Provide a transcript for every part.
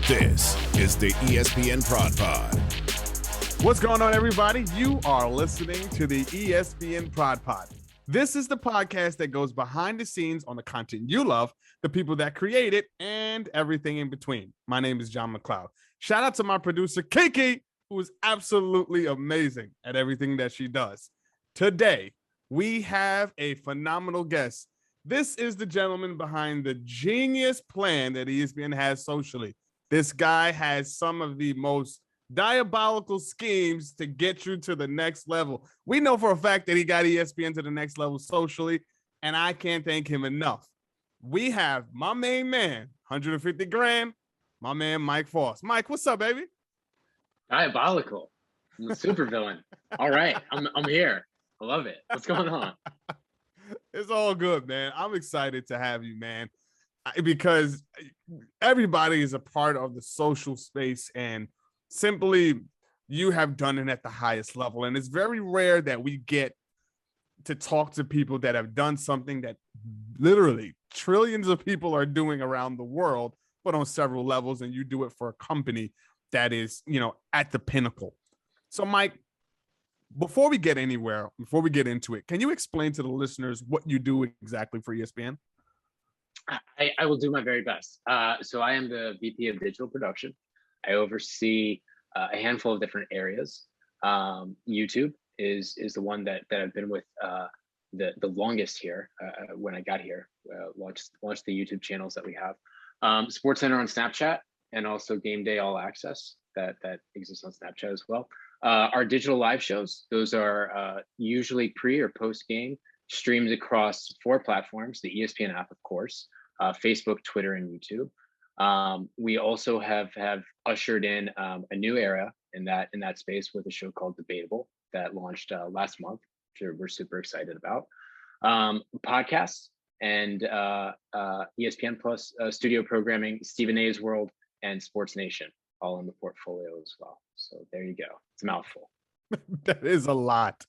This is the ESPN Prod Pod. What's going on, everybody? You are listening to the ESPN Prod Pod. This is the podcast that goes behind the scenes on the content you love, the people that create it, and everything in between. My name is Jon McLeod. Shout out to my producer, Kiki, who is absolutely amazing at everything that she does. Today, we have a phenomenal guest. This is the gentleman behind the genius plan that ESPN has socially. This guy has some of the most diabolical schemes to get you to the next level. We know for a fact that he got ESPN to the next level socially, and I can't thank him enough. We have my main man, 150 grand, my man Mike Foss. Mike, what's up, baby? Diabolical. I'm a super villain. All right, I'm here. I love it. What's going on? It's all good, man. I'm excited to have you, man, because everybody is a part of the social space, and simply you have done it at the highest level. And it's very rare that we get to talk to people that have done something that literally trillions of people are doing around the world, but on several levels. And you do it for a company that is, at the pinnacle. So, Mike, before we get anywhere, before we get into it, can you explain to the listeners what you do exactly for ESPN? I will do my very best. So I am the VP of Digital Production. I oversee a handful of different areas. YouTube is the one that I've been with the longest here. When I got here, launched the YouTube channels that we have. SportsCenter on Snapchat, and also Game Day All Access that exists on Snapchat as well. Our digital live shows, those are usually pre or post game, streamed across 4 platforms: the ESPN app, of course, Facebook, Twitter, and YouTube. We also have ushered in a new era in that space with a show called Debateable that launched last month, which we're super excited about. Podcasts and ESPN Plus studio programming, Stephen A's World, and Sports Nation, all in the portfolio as well. So there you go. It's a mouthful. That is a lot.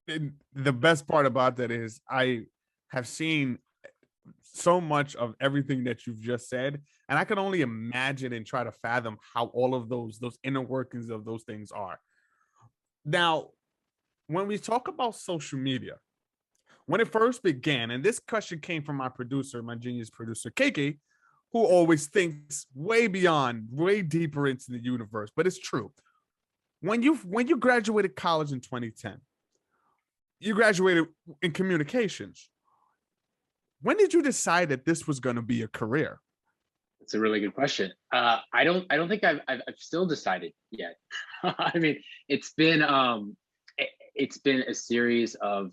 And the best part about that is I have seen so much of everything that you've just said, and I can only imagine and try to fathom how all of those inner workings of those things are. Now, when we talk about social media, when it first began, and this question came from my producer, my genius producer, Kiki, who always thinks way beyond, way deeper into the universe, but it's true. When you graduated college in 2010, you graduated in communications. When did you decide that this was going to be a career? It's a really good question. I don't think I've still decided yet. I mean, it's been a series of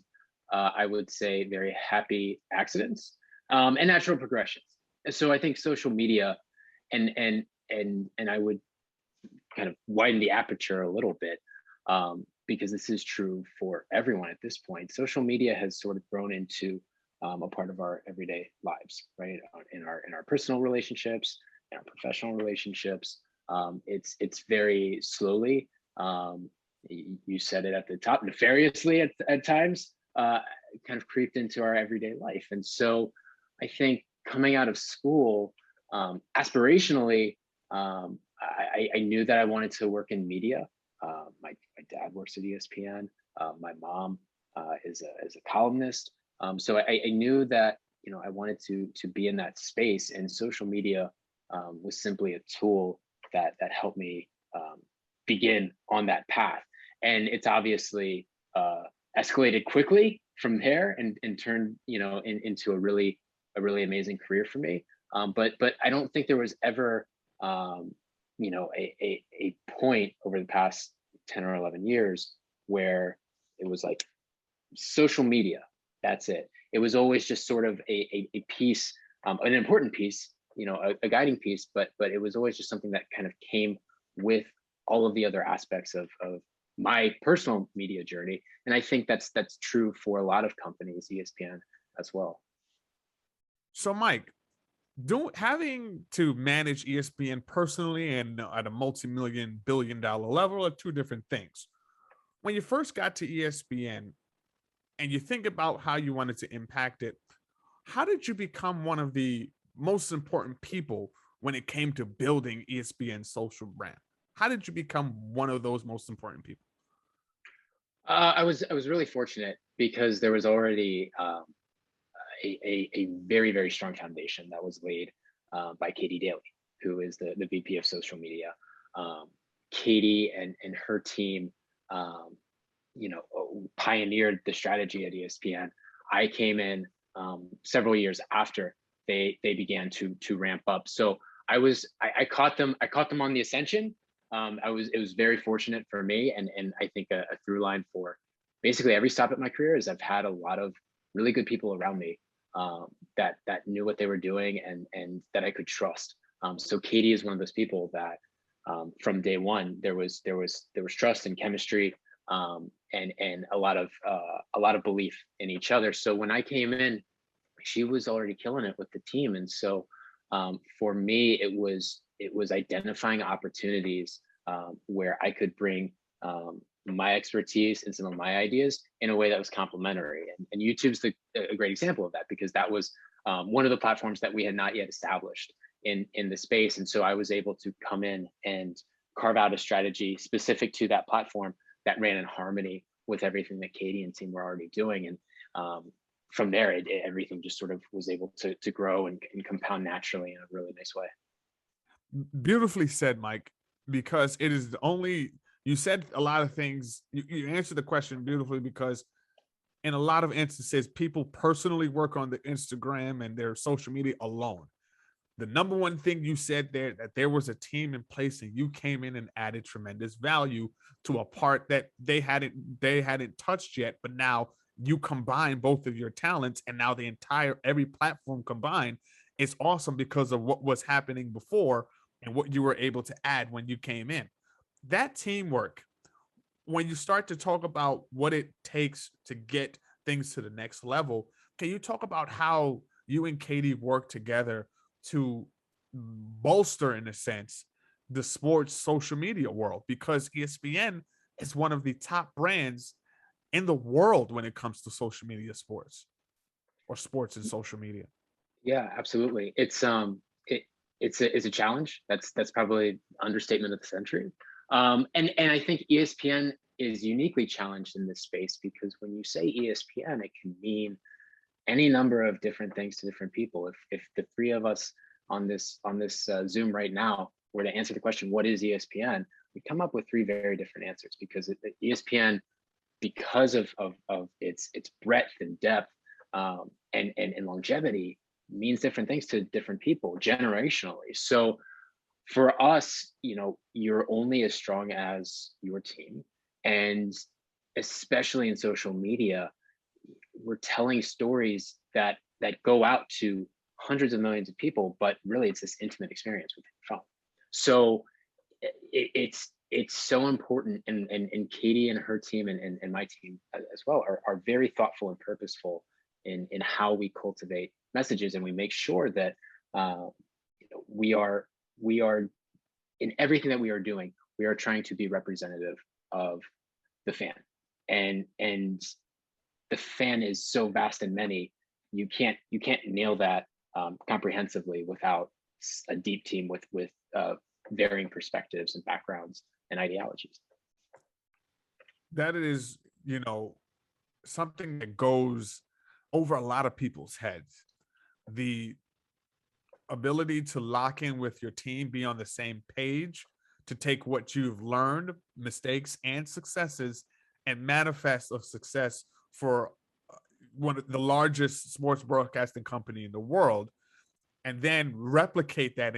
I would say very happy accidents and natural progressions. So I think social media and I would kind of widen the aperture a little bit, because this is true for everyone at this point. Social media has sort of grown into a part of our everyday lives, right? In our personal relationships, in our professional relationships. It's very slowly, you said it at the top, nefariously at times, kind of creeped into our everyday life. And so I think coming out of school, aspirationally, I knew that I wanted to work in media. My dad works at ESPN. My mom is a columnist. So I knew that I wanted to be in that space, and social media was simply a tool that helped me begin on that path. And it's obviously escalated quickly from there and turned into a really amazing career for me. But I don't think there was ever a point over the past 10 or 11 years where it was like social media, that's it. It was always just sort of a piece, an important piece, a guiding piece, but it was always just something that kind of came with all of the other aspects of my personal media journey. And I think that's true for a lot of companies, ESPN as well. So, Mike, having to manage ESPN personally and at a multi-million billion-dollar level are two different things. When you first got to ESPN and you think about how you wanted to impact it, how did you become one of the most important people when it came to building ESPN's social brand? How did you become one of those most important people? I was really fortunate because there was already a very very strong foundation that was laid by Katie Daly, who is the VP of social media. Um, Katie and her team, um, pioneered the strategy at ESPN. I came in several years after they began to ramp up. So I caught them on the ascension. It was very fortunate for me, and I think a through line for basically every stop at my career is I've had a lot of really good people around me that knew what they were doing and that I could trust. So Katie is one of those people that from day one there was trust and chemistry, and a lot of belief in each other. So when I came in, she was already killing it with the team, and so for me it was identifying opportunities where I could bring my expertise and some of my ideas in a way that was complementary. And YouTube's a great example of that, because that was one of the platforms that we had not yet established in the space. And so I was able to come in and carve out a strategy specific to that platform that ran in harmony with everything that Katie and team were already doing. And from there, everything just sort of was able to grow and compound naturally in a really nice way. Beautifully said, Mike, because it is the only, you said a lot of things. You answered the question beautifully, because in a lot of instances, people personally work on the Instagram and their social media alone. The number one thing you said there, that there was a team in place and you came in and added tremendous value to a part that they hadn't touched yet, but now you combine both of your talents, and now every platform combined is awesome because of what was happening before and what you were able to add when you came in. That teamwork, when you start to talk about what it takes to get things to the next level, can you talk about how you and Katie work together to bolster, in a sense, the sports social media world? Because ESPN is one of the top brands in the world when it comes to social media sports, or sports and social media. Yeah, absolutely. It's a challenge. That's probably understatement of the century. And I think ESPN is uniquely challenged in this space, because when you say ESPN, it can mean any number of different things to different people. If the three of us on this Zoom right now were to answer the question, what is ESPN, we come up with three very different answers, because ESPN, because of its breadth and depth, and longevity, means different things to different people generationally. So for us, you're only as strong as your team. And especially in social media, we're telling stories that go out to hundreds of millions of people, but really it's this intimate experience with your phone. So it's so important, and Katie and her team and my team as well are very thoughtful and purposeful in how we cultivate messages, and we make sure that we are in everything that we are doing, we are trying to be representative of the fan, and the fan is so vast and many, you can't nail that comprehensively without a deep team with varying perspectives and backgrounds and ideologies. That is, something that goes over a lot of people's heads. The ability to lock in with your team, be on the same page, to take what you've learned, mistakes and successes, and manifest of success for one of the largest sports broadcasting company in the world, and then replicate that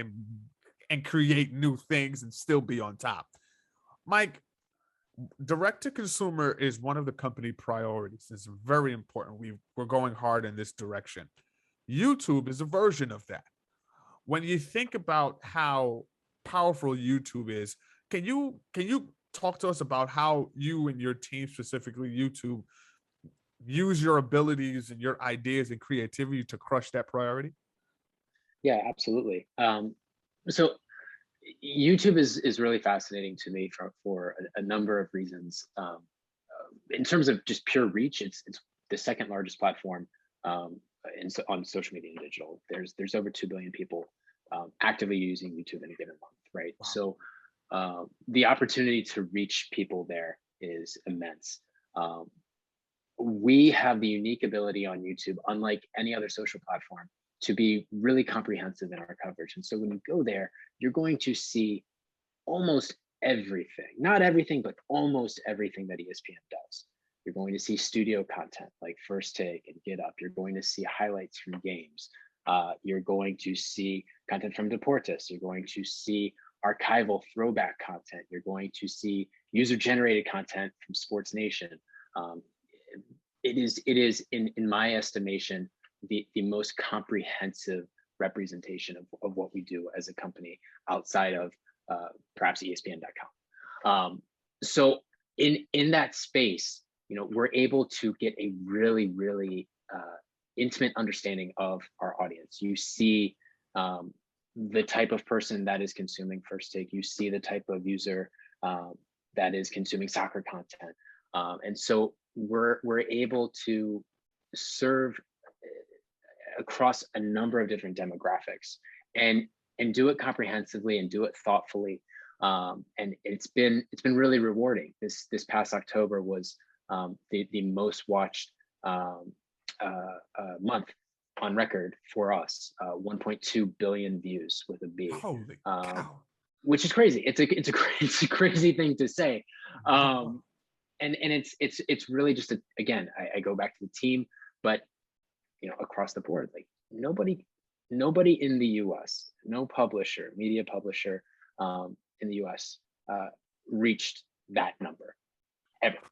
and create new things and still be on top. Mike, direct to consumer is one of the company priorities. It's very important. We're going hard in this direction. YouTube is a version of that. When you think about how powerful YouTube is, can you talk to us about how you and your team, specifically YouTube, use your abilities and your ideas and creativity to crush that priority? Yeah, absolutely. So YouTube is really fascinating to me for a number of reasons. In terms of just pure reach, it's the second largest platform on social media and digital. There's over 2 billion people actively using YouTube in a given month, right? Wow. So the opportunity to reach people there is immense. We have the unique ability on YouTube, unlike any other social platform, to be really comprehensive in our coverage. And so when you go there, you're going to see almost everything, not everything, but almost everything that ESPN does. You're going to see studio content like First Take and Get Up. You're going to see highlights from games. You're going to see content from Deportes. You're going to see archival throwback content. You're going to see user-generated content from Sports Nation. It is in my estimation, the most comprehensive representation of what we do as a company outside of perhaps ESPN.com. So in that space, we're able to get a really, really intimate understanding of our audience. You see the type of person that is consuming First Take. You see the type of user that is consuming soccer content. And so we're able to serve across a number of different demographics and do it comprehensively and do it thoughtfully. And it's been really rewarding. This past October was the most watched month on record for us. 1.2 billion views with a B. Holy cow. Which is crazy. It's a crazy thing to say. And it's really just again, I go back to the team, but across the board, like nobody in the US, no publisher, media publisher in the US reached that number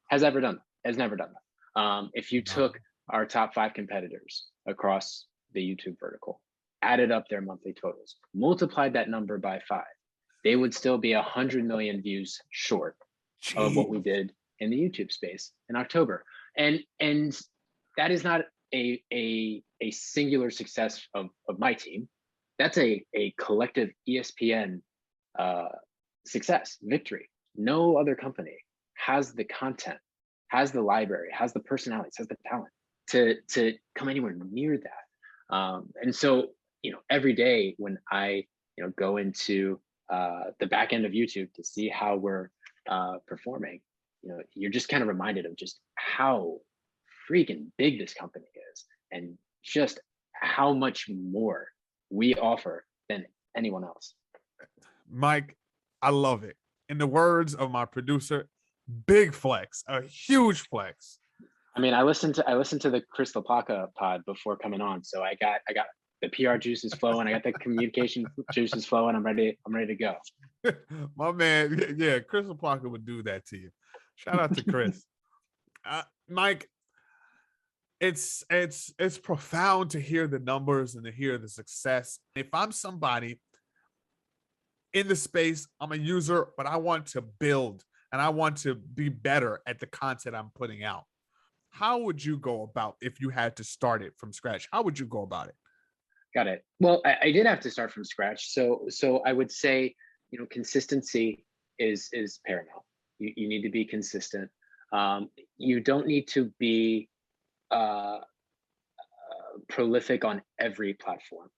has never done that. If you took our top 5 competitors across the YouTube vertical, added up their monthly totals, multiplied that number by 5, they would still be 100 million views short of what we did in the YouTube space in October. And that is not a singular success of my team. That's a collective ESPN success, victory. No other company has the content, has the library, has the personalities, has the talent to come anywhere near that. And so, every day when I, go into the back end of YouTube to see how we're performing, you're just kind of reminded of just how freaking big this company is and just how much more we offer than anyone else. Mike, I love it. In the words of my producer, big flex, a huge flex. I mean, I listened to the Crystal Plaka pod before coming on, so I got the PR juices flowing, I got the communication juices flowing. I'm ready to go. My man, yeah, Crystal Plaka would do that to you. Shout out to Chris. Mike, it's profound to hear the numbers and to hear the success. If I'm somebody in the space, I'm a user, but I want to build and I want to be better at the content I'm putting out. How would you go about if you had to start it from scratch? How would you go about it? Got it. Well, I did have to start from scratch. So I would say, consistency is paramount. You need to be consistent. You don't need to be prolific on every platform.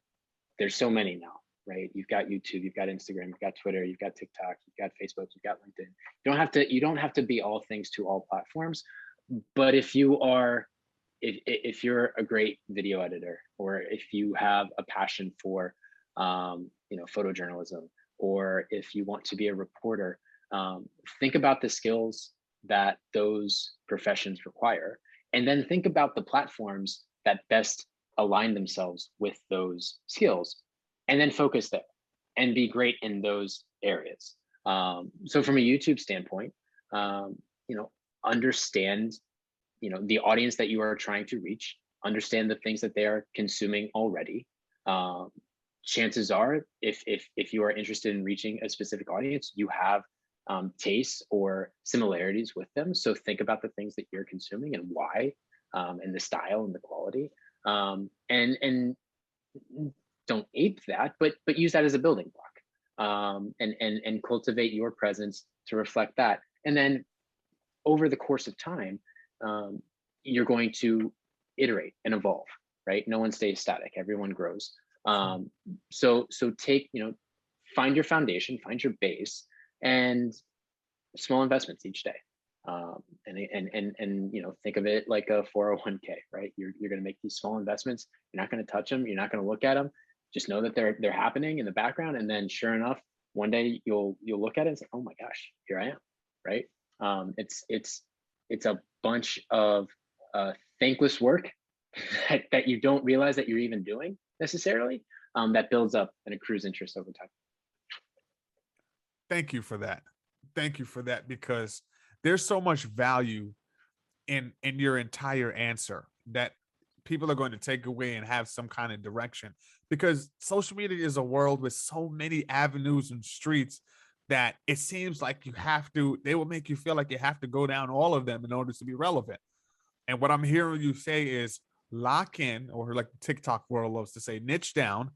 There's so many now, right? You've got YouTube, you've got Instagram, you've got Twitter, you've got TikTok, you've got Facebook, you've got LinkedIn. You don't have to be all things to all platforms. But if you're a great video editor, or if you have a passion for photojournalism, or if you want to be a reporter, think about the skills that those professions require, and then think about the platforms that best align themselves with those skills, and then focus there and be great in those areas. So from a YouTube standpoint, understand the audience that you are trying to reach, understand the things that they are consuming already. Chances are, if you are interested in reaching a specific audience, you have tastes or similarities with them. So think about the things that you're consuming and why, and the style and the quality, and don't ape that, but use that as a building block, and cultivate your presence to reflect that. And then over the course of time, you're going to iterate and evolve, right? No one stays static, everyone grows. So take, find your foundation, find your base, and small investments each day. And think of it like a 401k, right? You're going to make these small investments. You're not going to touch them. You're not going to look at them. Just know that they're happening in the background. And then sure enough, one day you'll look at it and say, oh my gosh, here I am, right? It's a bunch of thankless work that you don't realize that you're even doing necessarily, that builds up and accrues interest over time. Thank you for that. Thank you for that, because there's so much value in your entire answer that people are going to take away and have some kind of direction, because social media is a world with so many avenues and streets that it seems like they will make you feel like you have to go down all of them in order to be relevant. And what I'm hearing you say is lock in, or like the TikTok world loves to say, niche down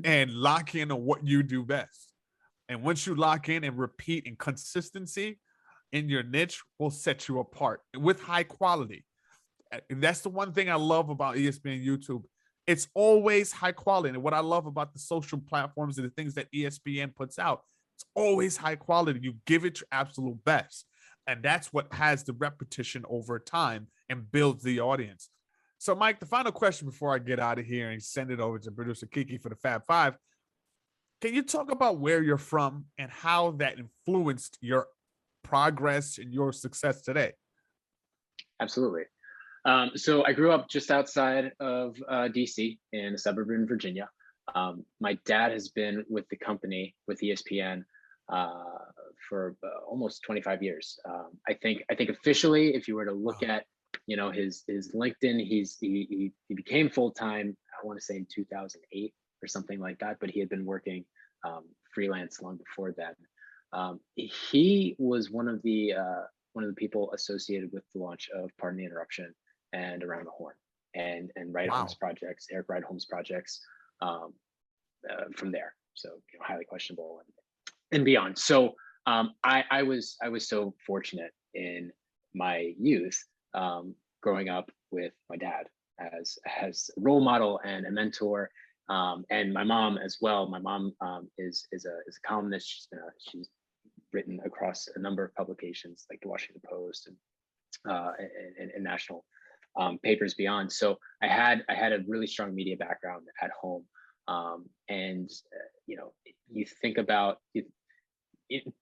and lock in on what you do best. And once you lock in and repeat, and consistency in your niche will set you apart with high quality. And that's the one thing I love about ESPN YouTube. It's always high quality. And what I love about the social platforms and the things that ESPN puts out, it's always high quality. You give it your absolute best. And that's what has the repetition over time and builds the audience. So, Mike, the final question before I get out of here and send it over to producer Kiki for the Fab Five. Can you talk about where you're from and how that influenced your progress and your success today? Absolutely. So I grew up just outside of DC in a suburb in Virginia. My dad has been with the company, with ESPN, for almost 25 years. I think officially, if you were to look at his LinkedIn, he became full-time, I want to say in 2008 or something like that, but he had been working freelance long before then. He was one of the people associated with the launch of Pardon the Interruption and Around the Horn and Holmes projects, Eric Wright Holmes projects, from there. So highly questionable and beyond. So I was so fortunate in my youth, growing up with my dad as a role model and a mentor, and my mom as well. My mom is a columnist. She's written across a number of publications like the Washington Post and national papers beyond. So I had a really strong media background at home, and you think about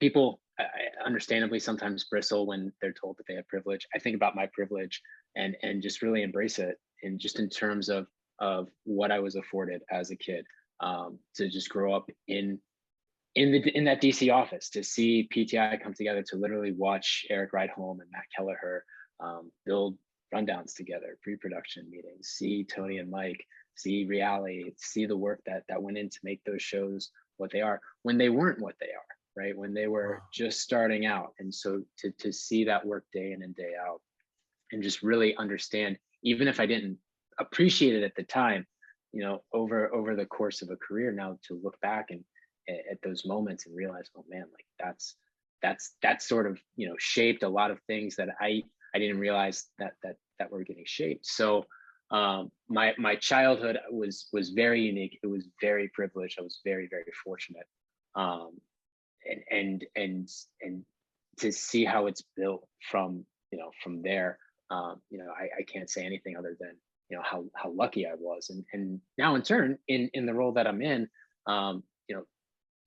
people understandably sometimes bristle when they're told that they have privilege. I think about my privilege and just really embrace it, and just in terms of what I was afforded as a kid, to just grow up in that DC office, to see PTI come together, to literally watch Eric Wright Holmes and Matt Kelleher build rundowns together, pre-production meetings, see Tony and Mike, see reality, see the work that went in to make those shows what they are when they weren't what they are, right? When they were just starting out. And so to see that work day in and day out, and just really understand, even if I didn't appreciate it at the time, over the course of a career now, to look back and at those moments and realize, oh man, like that's sort of shaped a lot of things that I didn't realize that were getting shaped. So my childhood was very unique. It was very privileged. I was very, very fortunate, and to see how it's built from there. I can't say anything other than how lucky I was, and now in turn in the role that I'm in,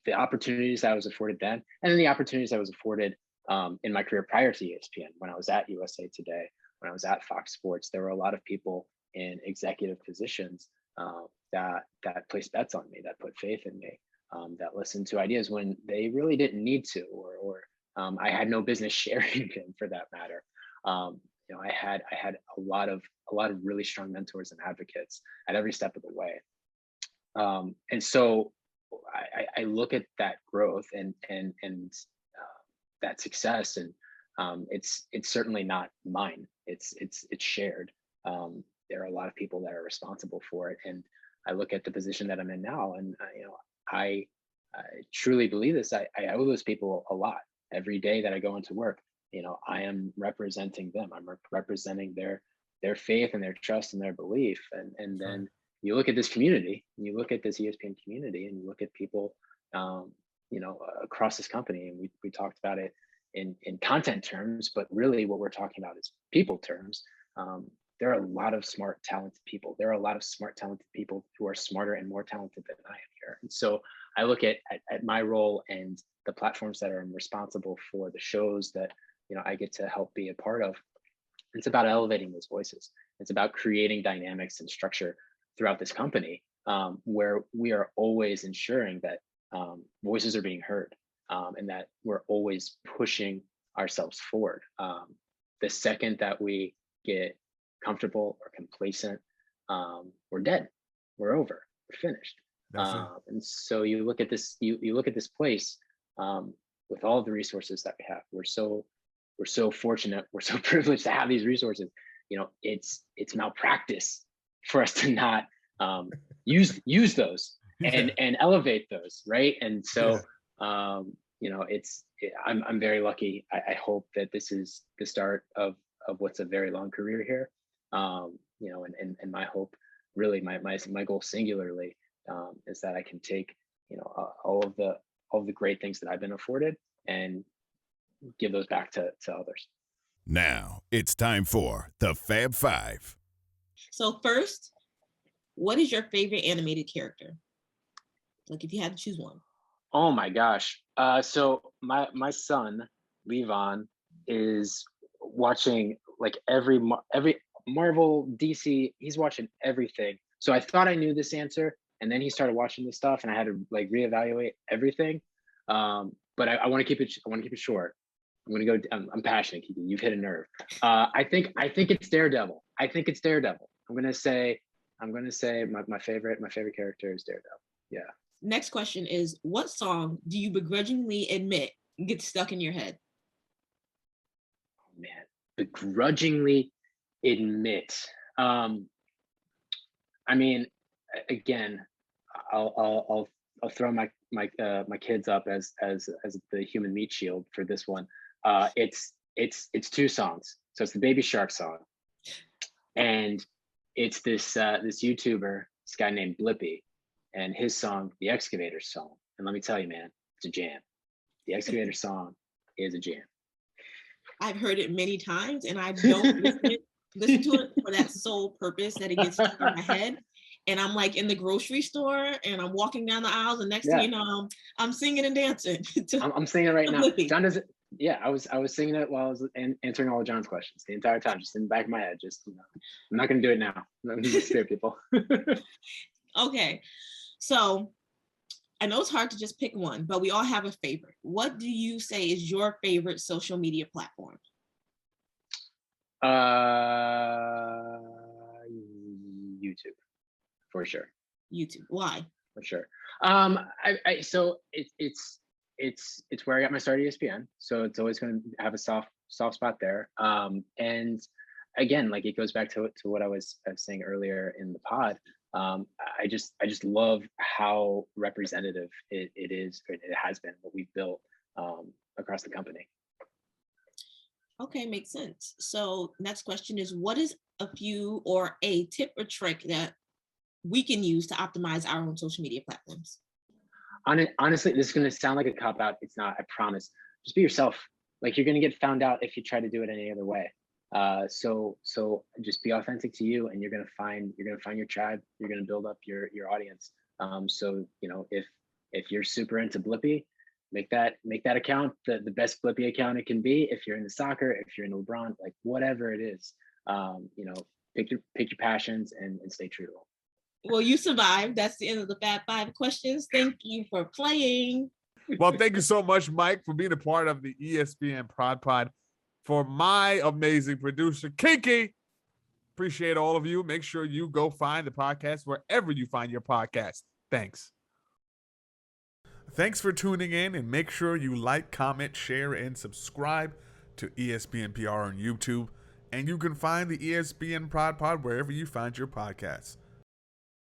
the opportunities I was afforded then, and then the opportunities I was afforded in my career prior to ESPN. When I was at USA Today, when I was at Fox Sports, there were a lot of people in executive positions that placed bets on me, that put faith in me, that listened to ideas when they really didn't need to, or I had no business sharing them, for that matter. I had a lot of really strong mentors and advocates at every step of the way, and so I look at that growth and that success, and it's certainly not mine. It's shared. There are a lot of people that are responsible for it, and I look at the position that I'm in now, and I truly believe this. I owe those people a lot. Every day that I go into work, I am representing them. I'm representing their faith and their trust and their belief, and then you look at this community, and you look at this ESPN community, and you look at people, across this company, and we talked about it in content terms, but really what we're talking about is people terms. There are a lot of smart, talented people. There are a lot of smart, talented people who are smarter and more talented than I am here. And so I look at my role and the platforms that are responsible for the shows that I get to help be a part of. It's about elevating those voices. It's about creating dynamics and structure throughout this company, where we are always ensuring that voices are being heard, and that we're always pushing ourselves forward. The second that we get comfortable or complacent, we're dead. We're over. We're finished. And so you look at this. You look at this place, with all of the resources that we have. We're so fortunate. We're so privileged to have these resources. It's malpractice for us to not use those and elevate those, right? And so I'm very lucky. I hope that this is the start of what's a very long career here. And my hope, really, my goal singularly, is that I can take all of the great things that I've been afforded and give those back to others. Now it's time for the Fab Five. So first, what is your favorite animated character? Like, if you had to choose one. Oh my gosh. So my son, Levon, is watching like every Marvel, DC, he's watching everything. So I thought I knew this answer, and then he started watching this stuff, and I had to like reevaluate everything. But I want to keep it short. I'm gonna go. I'm passionate, Kiki. You've hit a nerve. I think it's Daredevil. I'm gonna say my favorite character is Daredevil. Yeah. Next question is, what song do you begrudgingly admit gets stuck in your head? Oh man, begrudgingly admit. I mean, again, I'll throw my kids up as the human meat shield for this one. It's two songs. So it's the Baby Shark song, and it's this YouTuber, this guy named Blippi, and his song, the Excavator Song. And let me tell you, man, it's a jam. The Excavator Song is a jam. I've heard it many times, and I don't listen to it for that sole purpose that it gets stuck in my head. And I'm like in the grocery store, and I'm walking down the aisles, and next thing you know, I'm singing and dancing. I'm singing it right now. Blippi. John does it. Yeah, I was singing it while I was answering all of John's questions the entire time, just in the back of my head. Just I'm not gonna do it now. I'm gonna scare people. Okay, so I know it's hard to just pick one, but we all have a favorite. What do you say is your favorite social media platform? YouTube, for sure. YouTube. Why? For sure. So it's where I got my start at ESPN. So it's always going to have a soft spot there. And again, like it goes back to what I was saying earlier in the pod. I just love how representative it is, or it has been, what we've built across the company. Okay, makes sense. So next question is, what is a few or a tip or trick that we can use to optimize our own social media platforms? Honestly, this is going to sound like a cop-out. It's not, I promise. Just be yourself. Like, you're going to get found out if you try to do it any other way. So just be authentic to you, and you're going to find your tribe. You're going to build up your audience. So if you're super into Blippi, make that account the best Blippi account it can be. If you're into soccer, if you're into LeBron, like whatever it is, pick your passions and stay true to them. Well, you survived. That's the end of the Fab Five questions. Thank you for playing. Well, thank you so much, Mike, for being a part of the ESPN Prod Pod. For my amazing producer, Kiki, appreciate all of you. Make sure you go find the podcast wherever you find your podcast. Thanks. Thanks for tuning in, and make sure you like, comment, share, and subscribe to ESPN PR on YouTube. And you can find the ESPN Prod Pod wherever you find your podcasts.